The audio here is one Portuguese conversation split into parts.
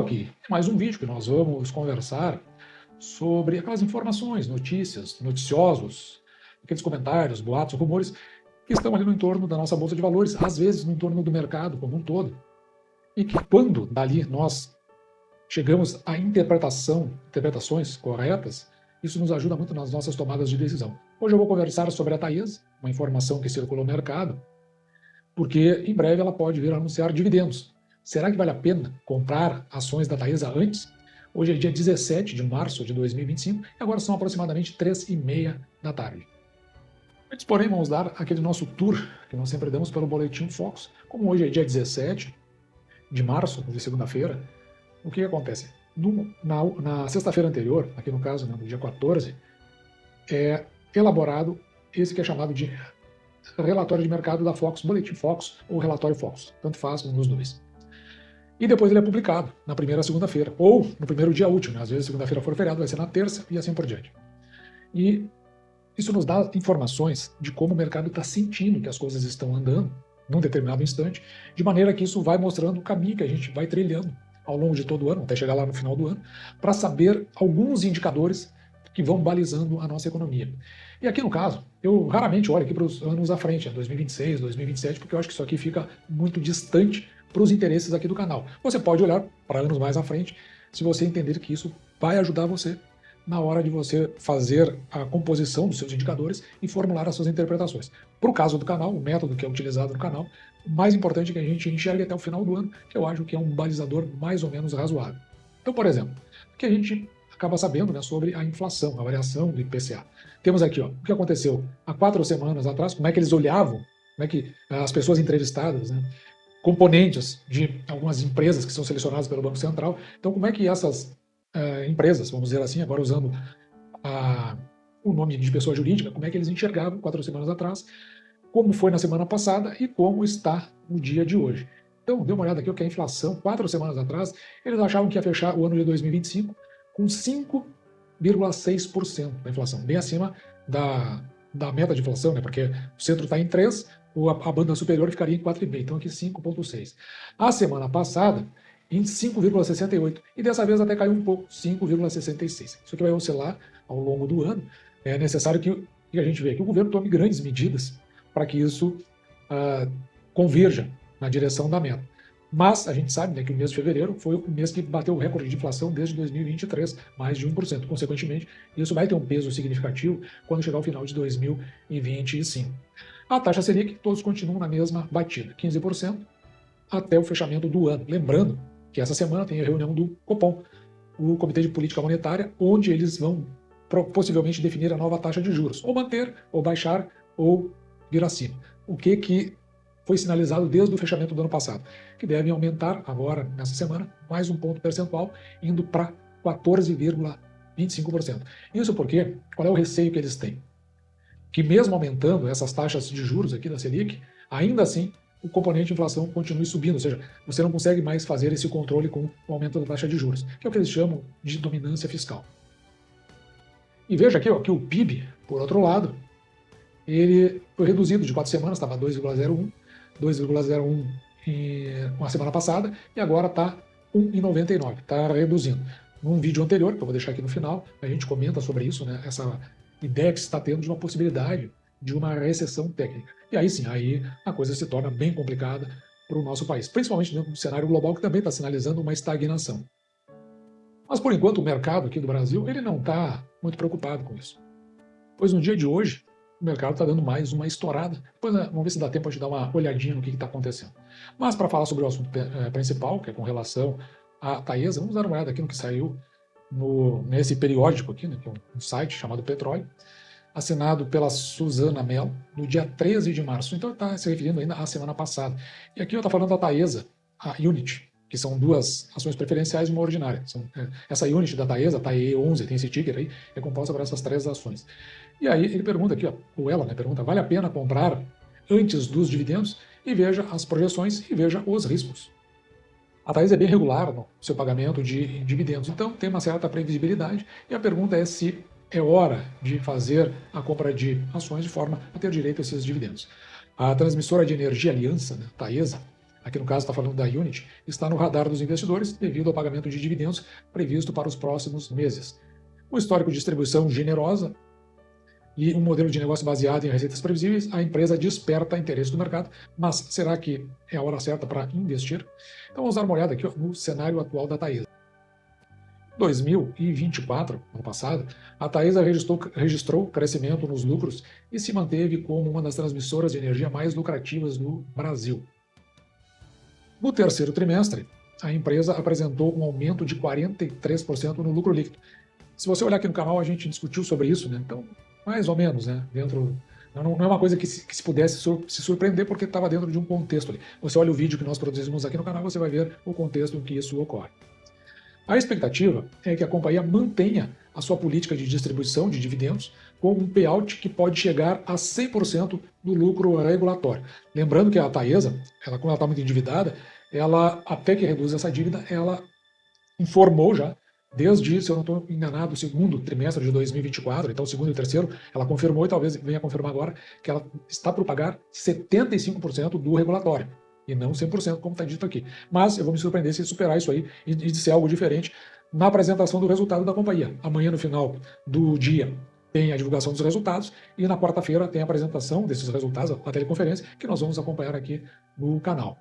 aqui mais um vídeo que nós vamos conversar sobre aquelas informações, notícias, noticiosos, aqueles comentários, boatos, rumores que estão ali no entorno da nossa bolsa de valores, às vezes no entorno do mercado como um todo, e que quando dali nós chegamos a interpretações corretas, isso nos ajuda muito nas nossas tomadas de decisão. Hoje eu vou conversar sobre a Taesa, uma informação que circulou no mercado, porque em breve ela pode vir a anunciar dividendos. Será que vale a pena comprar ações da Taesa antes? Hoje é dia 17 de março de 2025 e agora são aproximadamente 3h30 da tarde. Antes, porém, vamos dar aquele nosso tour que nós sempre damos pelo Boletim Focus. Como hoje é dia 17 de março, de segunda-feira, o que acontece? Na sexta-feira anterior, aqui no caso, no dia 14, é elaborado esse que é chamado de relatório de mercado da Focus, Boletim Focus ou relatório Focus, tanto faz um dos dois. E depois ele é publicado na primeira segunda-feira, ou no primeiro dia útil, né? Às vezes segunda-feira for feriado, vai ser na terça e assim por diante. E isso nos dá informações de como o mercado está sentindo que as coisas estão andando num determinado instante, de maneira que isso vai mostrando o caminho que a gente vai trilhando ao longo de todo o ano, até chegar lá no final do ano, para saber alguns indicadores que vão balizando a nossa economia. E aqui no caso, eu raramente olho aqui para os anos à frente, 2026, 2027, porque eu acho que isso aqui fica muito distante para os interesses aqui do canal. Você pode olhar para anos mais à frente, se você entender que isso vai ajudar você na hora de você fazer a composição dos seus indicadores e formular as suas interpretações. Para o caso do canal, o método que é utilizado no canal, o mais importante é que a gente enxergue até o final do ano, que eu acho que é um balizador mais ou menos razoável. Então, por exemplo, o que a gente acaba sabendo, né, sobre a inflação, a variação do IPCA. Temos aqui, ó, o que aconteceu há 4 semanas atrás, como é que eles olhavam, como é que as pessoas entrevistadas, né, componentes de algumas empresas que são selecionadas pelo Banco Central, então como é que essas empresas, vamos dizer assim, agora usando o nome de pessoa jurídica, como é que eles enxergavam 4 semanas atrás, como foi na semana passada e como está no dia de hoje. Então, dê uma olhada aqui, o que é a inflação, 4 semanas atrás, eles achavam que ia fechar o ano de 2025 com 5,6% da inflação, bem acima da meta de inflação, né? Porque o centro está em 3, a banda superior ficaria em 4,5, então aqui 5,6. A semana passada, em 5,68, e dessa vez até caiu um pouco, 5,66. Isso aqui vai oscilar ao longo do ano. É necessário que a gente veja que o governo tome grandes medidas para que isso converja na direção da meta. Mas a gente sabe, né, que o mês de fevereiro foi o mês que bateu o recorde de inflação desde 2023, mais de 1%. Consequentemente, isso vai ter um peso significativo quando chegar ao final de 2025. A taxa Selic, todos continuam na mesma batida, 15%, até o fechamento do ano. Lembrando que essa semana tem a reunião do Copom, o Comitê de Política Monetária, onde eles vão possivelmente definir a nova taxa de juros, ou manter, ou baixar, ou vir acima. O que foi sinalizado desde o fechamento do ano passado, que devem aumentar agora, nessa semana, mais um ponto percentual, indo para 14,25%. Isso porque, qual é o receio que eles têm? Que mesmo aumentando essas taxas de juros aqui da Selic, ainda assim o componente de inflação continue subindo, ou seja, você não consegue mais fazer esse controle com o aumento da taxa de juros, que é o que eles chamam de dominância fiscal. E veja aqui, ó, que o PIB, por outro lado, ele foi reduzido de 4 semanas, estava 2,01 uma semana passada, e agora está 1,99, está reduzindo. Num vídeo anterior, que eu vou deixar aqui no final, a gente comenta sobre isso, né, essa ideia que se está tendo de uma possibilidade de uma recessão técnica. E aí sim, aí a coisa se torna bem complicada para o nosso país, principalmente dentro do cenário global, que também está sinalizando uma estagnação. Mas, por enquanto, o mercado aqui do Brasil ele não está muito preocupado com isso. Pois no dia de hoje, o mercado está dando mais uma estourada. Depois, né, vamos ver se dá tempo de dar uma olhadinha no que está acontecendo. Mas para falar sobre o assunto principal, que é com relação à Taesa, vamos dar uma olhada aqui no que saiu nesse periódico aqui, né, que é um site chamado Petróleo, assinado pela Suzana Mello, no dia 13 de março. Então está se referindo ainda à semana passada. E aqui eu estou falando da Taesa, a Unity, que são 2 ações preferenciais e uma ordinária. Essa Unity da Taesa, TAE11, tem esse ticker aí, é composta por essas 3 ações. E aí ele pergunta aqui, ó, ou ela, né, pergunta, vale a pena comprar antes dos dividendos? E veja as projeções e veja os riscos. A Taesa é bem regular no seu pagamento de dividendos, então tem uma certa previsibilidade, e a pergunta é se é hora de fazer a compra de ações de forma a ter direito a esses dividendos. A transmissora de energia Aliança, né, Taesa, aqui no caso está falando da Unity, está no radar dos investidores devido ao pagamento de dividendos previsto para os próximos meses. Um histórico de distribuição generosa e um modelo de negócio baseado em receitas previsíveis, a empresa desperta interesse do mercado, mas será que é a hora certa para investir? Então vamos dar uma olhada aqui no cenário atual da Taesa. Em 2024, ano passado, a Taesa registrou crescimento nos lucros e se manteve como uma das transmissoras de energia mais lucrativas do Brasil. No terceiro trimestre, a empresa apresentou um aumento de 43% no lucro líquido. Se você olhar aqui no canal, a gente discutiu sobre isso, né? Então, mais ou menos, né? Não é uma coisa que se pudesse se surpreender, porque estava dentro de um contexto ali. Você olha o vídeo que nós produzimos aqui no canal, você vai ver o contexto em que isso ocorre. A expectativa é que a companhia mantenha a sua política de distribuição de dividendos com um payout que pode chegar a 100% do lucro regulatório. Lembrando que a Taesa, como ela está muito endividada, ela, até que reduza essa dívida, ela informou já, desde, se eu não estou enganado, o segundo trimestre de 2024, então o segundo e o terceiro, ela confirmou e talvez venha confirmar agora que ela está por pagar 75% do regulatório e não 100%, como está dito aqui. Mas eu vou me surpreender se superar isso aí e disser algo diferente na apresentação do resultado da companhia. Amanhã, no final do dia, tem a divulgação dos resultados e na quarta-feira tem a apresentação desses resultados, a teleconferência, que nós vamos acompanhar aqui no canal.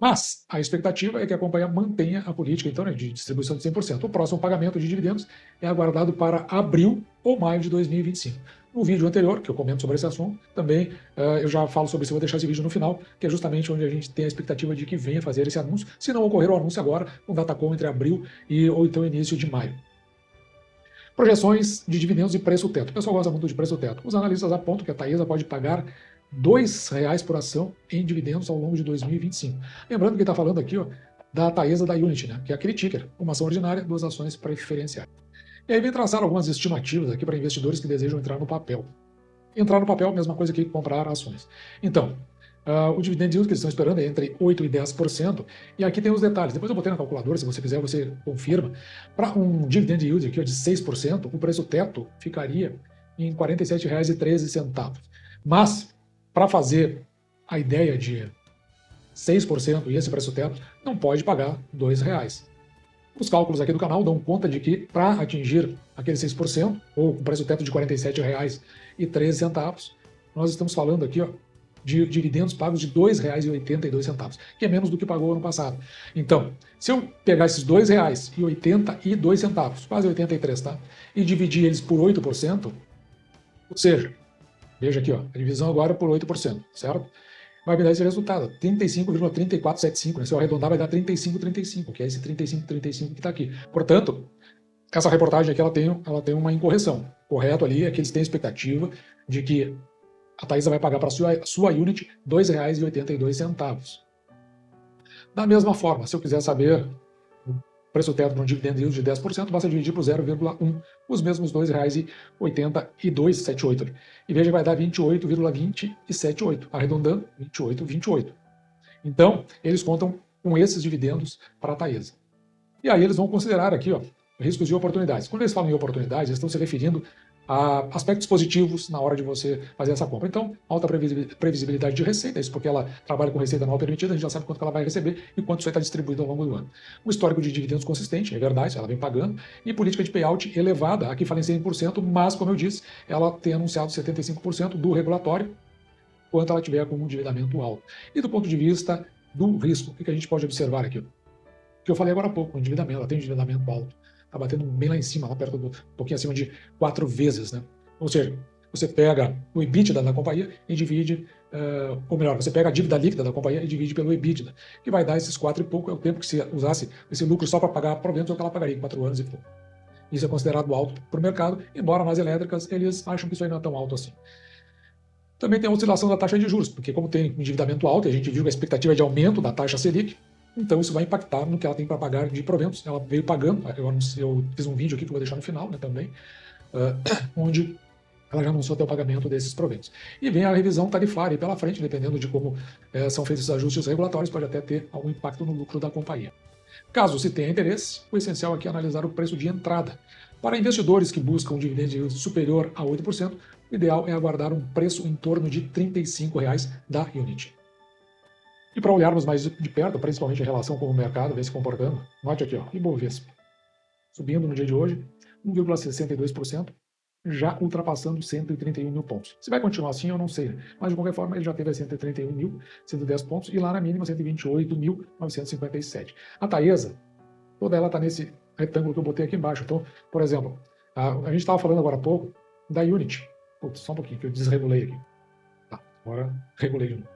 Mas a expectativa é que a companhia mantenha a política então, de distribuição de 100%. O próximo pagamento de dividendos é aguardado para abril ou maio de 2025. No vídeo anterior, que eu comento sobre esse assunto, também eu já falo sobre isso, eu vou deixar esse vídeo no final, que é justamente onde a gente tem a expectativa de que venha fazer esse anúncio, se não ocorrer o anúncio agora, com datacom entre abril ou então início de maio. Projeções de dividendos e preço teto. O pessoal gosta muito de preço teto. Os analistas apontam que a Taesa pode pagar R$ 2,00 por ação em dividendos ao longo de 2025. Lembrando que está falando aqui da Taesa da Unity, né, que é aquele ticker, uma ação ordinária, 2 ações preferenciais. E aí vem traçar algumas estimativas aqui para investidores que desejam entrar no papel. Entrar no papel, mesma coisa que comprar ações. Então, o dividend yield que eles estão esperando é entre 8% e 10%, e aqui tem os detalhes. Depois eu botei na calculadora, se você quiser, você confirma. Para um dividend yield aqui de 6%, o preço teto ficaria em R$ 47,13. Mas, para fazer a ideia de 6% e esse preço teto, não pode pagar R$ 2,00. Os cálculos aqui do canal dão conta de que, para atingir aquele 6%, ou com preço teto de R$ 47,13, nós estamos falando aqui de dividendos pagos de R$ 2,82, que é menos do que pagou ano passado. Então, se eu pegar esses R$ 2,82, quase 83, tá? E dividir eles por 8%, ou seja, veja aqui, a divisão agora por 8%, certo? Vai me dar esse resultado, 35,3475, né? Se eu arredondar, vai dar 35,35, que é esse 35,35 que está aqui. Portanto, essa reportagem aqui ela tem uma incorreção. Correto ali é que eles têm a expectativa de que a Taesa vai pagar para a sua unit R$ 2,82. Da mesma forma, se eu quiser saber o preço teto de um dividend yield de 10%, basta dividir por 0,1, os mesmos R$ 2,8278. E veja que vai dar 28,278, arredondando 28,28. Então, eles contam com esses dividendos para a Taesa. E aí eles vão considerar aqui riscos e oportunidades. Quando eles falam em oportunidades, eles estão se referindo a aspectos positivos na hora de você fazer essa compra. Então, alta previsibilidade de receita, isso porque ela trabalha com receita anual permitida, a gente já sabe quanto que ela vai receber e quanto isso vai estar distribuído ao longo do ano. Um histórico de dividendos consistente, é verdade, ela vem pagando, e política de payout elevada, aqui fala em 100%, mas, como eu disse, ela tem anunciado 75% do regulatório, quanto ela tiver com um endividamento alto. E do ponto de vista do risco, o que a gente pode observar aqui? O que eu falei agora há pouco, o endividamento, ela tem um endividamento alto. Está batendo bem lá em cima, lá perto um pouquinho acima de 4 vezes, né? Ou seja, você pega o EBITDA da companhia e divide, ou melhor, você pega a dívida líquida da companhia e divide pelo EBITDA, que vai dar esses 4 e pouco, é o tempo que se usasse esse lucro só para pagar proventos, é o que ela pagaria em 4 anos e pouco. Isso é considerado alto para o mercado, embora nas elétricas eles acham que isso aí não é tão alto assim. Também tem a oscilação da taxa de juros, porque como tem um endividamento alto, e a gente viu que a expectativa é de aumento da taxa Selic, então isso vai impactar no que ela tem para pagar de proventos. Ela veio pagando, eu fiz um vídeo aqui que eu vou deixar no final, né, também, onde ela já anunciou até o pagamento desses proventos. E vem a revisão tarifária pela frente, dependendo de como são feitos os ajustes regulatórios, pode até ter algum impacto no lucro da companhia. Caso se tenha interesse, o essencial aqui é analisar o preço de entrada. Para investidores que buscam um dividend yield superior a 8%, o ideal é aguardar um preço em torno de R$ 35 da Unity. E para olharmos mais de perto, principalmente em relação com o mercado vem se comportando, note aqui, ó, Ibovespa, subindo no dia de hoje, 1,62%, já ultrapassando 131 mil pontos. Se vai continuar assim, eu não sei, mas de qualquer forma ele já teve a 131 mil, 110 pontos, e lá na mínima 128.957. A Taesa, toda ela está nesse retângulo que eu botei aqui embaixo. Então, por exemplo, a gente estava falando agora há pouco da Unity. Putz, só um pouquinho, que eu desregulei aqui. Tá, agora regulei de novo.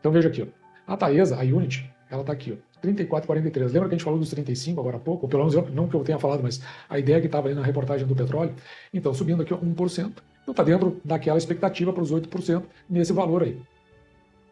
Então veja aqui, ó. A Taesa, a Unity, ela está aqui, ó, 34,43. Lembra que a gente falou dos 35 agora há pouco? Ou pelo menos não que eu tenha falado, mas a ideia que estava ali na reportagem do petróleo. Então, subindo aqui ó, 1%. Então está dentro daquela expectativa para os 8% nesse valor aí.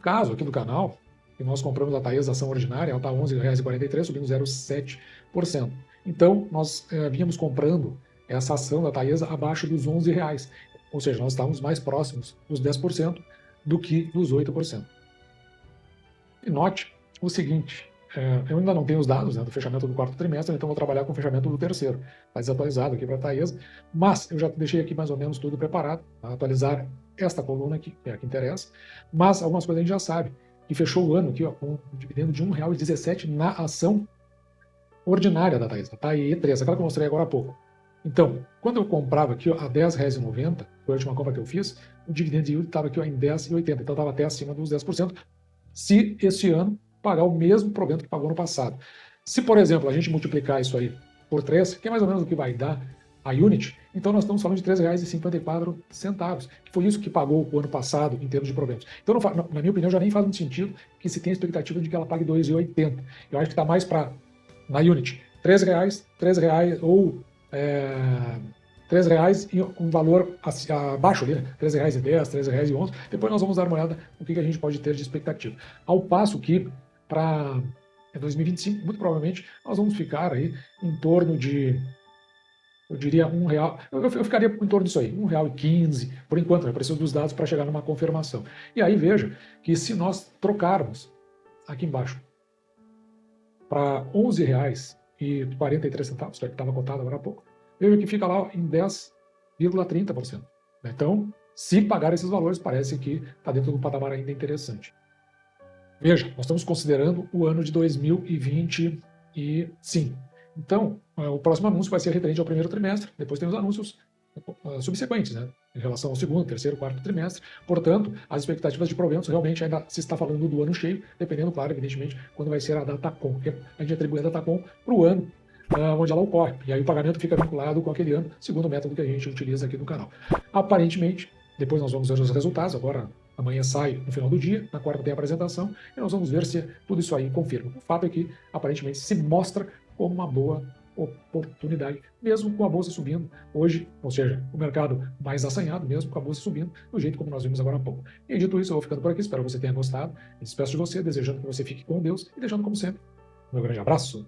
Caso aqui do canal, que nós compramos a Taesa ação ordinária, ela está R$ 11,43, subindo 0,7%. Então, nós vínhamos comprando essa ação da Taesa abaixo dos R$ 11,00. Ou seja, nós estávamos mais próximos dos 10% do que dos 8%. E note o seguinte, eu ainda não tenho os dados do fechamento do quarto trimestre, então vou trabalhar com o fechamento do terceiro. Está desatualizado aqui para a Taesa, mas eu já deixei aqui mais ou menos tudo preparado para atualizar esta coluna aqui, que é a que interessa, mas algumas coisas a gente já sabe, que fechou o ano aqui ó, com um dividendo de R$ 1,17 na ação ordinária da Taesa, tá? E3, aquela que eu mostrei agora há pouco. Então, quando eu comprava aqui ó, a R$ 10,90, foi a última compra que eu fiz, o dividend yield estava aqui ó, em 10,80, então estava até acima dos 10%, se este ano pagar o mesmo provento que pagou no passado. Se, por exemplo, a gente multiplicar isso aí por 3, que é mais ou menos o que vai dar a Unity, então nós estamos falando de R$ 3,54, que foi isso que pagou o ano passado em termos de proventos. Então, na minha opinião, já nem faz muito sentido que se tenha a expectativa de que ela pague R$ 2,80. Eu acho que está mais para, na Unity, R$ 3 ou R$ 3 e um valor abaixo ali, né? R$ 3,10, R$ 3,11. Depois nós vamos dar uma olhada no que a gente pode ter de expectativa. Ao passo que, para 2025, muito provavelmente, nós vamos ficar aí em torno de, eu diria, R$ 1. Eu ficaria em torno disso aí, R$ 1,15, por enquanto, eu preciso dos dados para chegar numa confirmação. E aí veja que se nós trocarmos aqui embaixo para R$ 11,43, que estava cotado agora há pouco, veja que fica lá em 10,30%. Então, se pagar esses valores, parece que está dentro de um patamar ainda interessante. Veja, nós estamos considerando o ano de 2025. Então, o próximo anúncio vai ser referente ao primeiro trimestre, depois tem os anúncios subsequentes, né, em relação ao segundo, terceiro, quarto trimestre. Portanto, as expectativas de proventos realmente ainda se está falando do ano cheio, dependendo, claro, evidentemente, quando vai ser a Datacom, porque a gente atribui a Datacom para o ano onde ela ocorre. E aí o pagamento fica vinculado com aquele ano, segundo o método que a gente utiliza aqui no canal. Aparentemente, depois nós vamos ver os resultados, agora amanhã sai no final do dia, na quarta tem a apresentação, e nós vamos ver se tudo isso aí confirma. O fato é que, aparentemente, se mostra como uma boa oportunidade, mesmo com a bolsa subindo hoje, ou seja, o mercado mais assanhado, mesmo com a bolsa subindo, do jeito como nós vimos agora há pouco. E dito isso, eu vou ficando por aqui, espero que você tenha gostado, me despeço de você, desejando que você fique com Deus e deixando, como sempre, meu grande abraço.